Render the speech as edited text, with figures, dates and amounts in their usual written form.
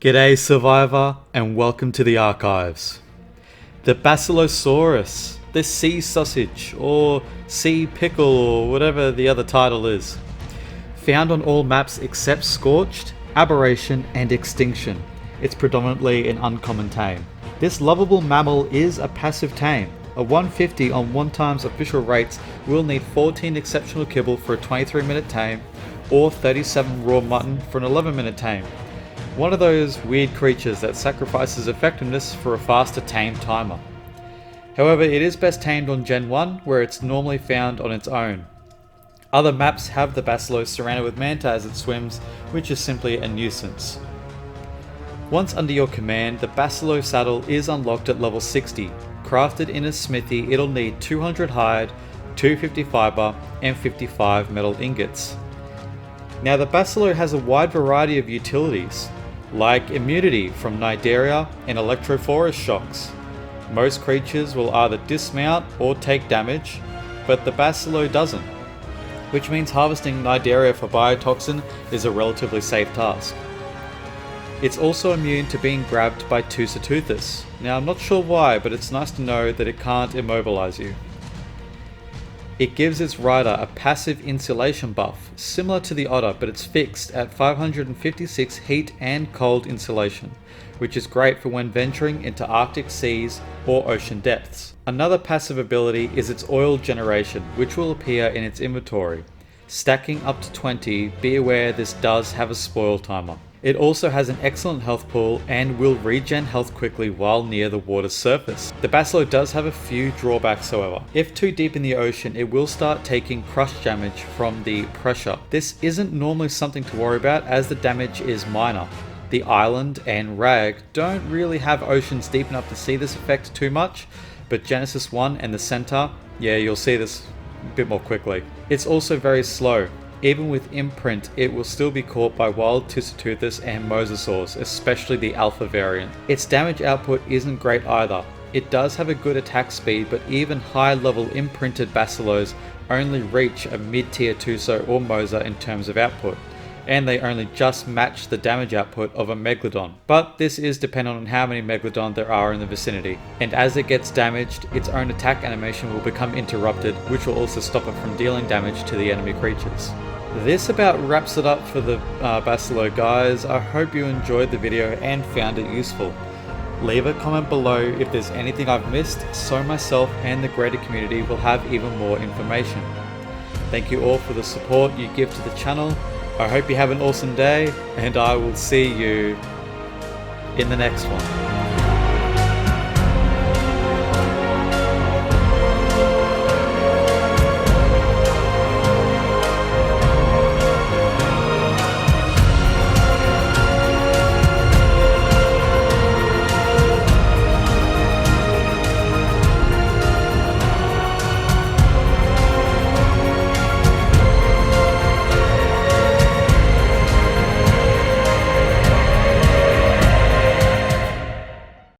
G'day Survivor, and welcome to the Archives. The Basilosaurus, the sea sausage, or sea pickle, or whatever the other title is. Found on all maps except Scorched, Aberration, and Extinction. It's predominantly an uncommon tame. This lovable mammal is a passive tame. A 150 on 1 times official rates will need 14 exceptional kibble for a 23-minute tame, or 37 raw mutton for an 11-minute tame. One of those weird creatures that sacrifices effectiveness for a faster tame timer. However, it is best tamed on Gen 1, where it's normally found on its own. Other maps have the Basilo surrounded with manta as it swims, which is simply a nuisance. Once under your command, the Basilo Saddle is unlocked at level 60. Crafted in a smithy, it'll need 200 hide, 250 fiber, and 55 metal ingots. Now the Basilo has a wide variety of utilities, like immunity from Nidaria and electrophorus shocks. Most creatures will either dismount or take damage, but the Basilo doesn't, which means harvesting Nidaria for biotoxin is a relatively safe task. It's also immune to being grabbed by Tusitoothus. Now I'm not sure why, but it's nice to know that it can't immobilize you. It gives its rider a passive insulation buff, similar to the otter, but it's fixed at 556 heat and cold insulation, which is great for when venturing into Arctic seas or ocean depths. Another passive ability is its oil generation, which will appear in its inventory. Stacking up to 20, be aware this does have a spoil timer. It also has an excellent health pool and will regen health quickly while near the water's surface. The Basilo does have a few drawbacks however. If too deep in the ocean, it will start taking crush damage from the pressure. This isn't normally something to worry about as the damage is minor. The island and Rag don't really have oceans deep enough to see this effect too much, but Genesis 1 and the Centaur, yeah, you'll see this a bit more quickly. It's also very slow. Even with imprint, it will still be caught by wild Tusitoothus and mosasaurs, especially the alpha variant. Its damage output isn't great either. It does have a good attack speed, but even high level imprinted Basilos only reach a mid-tier Tuso or Mosa in terms of output, and they only just match the damage output of a Megalodon. But this is dependent on how many Megalodon there are in the vicinity, and as it gets damaged, its own attack animation will become interrupted, which will also stop it from dealing damage to the enemy creatures. This about wraps it up for the Basilo guys. I hope you enjoyed the video and found it useful. Leave a comment below if there's anything I've missed, so myself and the greater community will have even more information. Thank you all for the support you give to the channel. I hope you have an awesome day, and I will see you in the next one.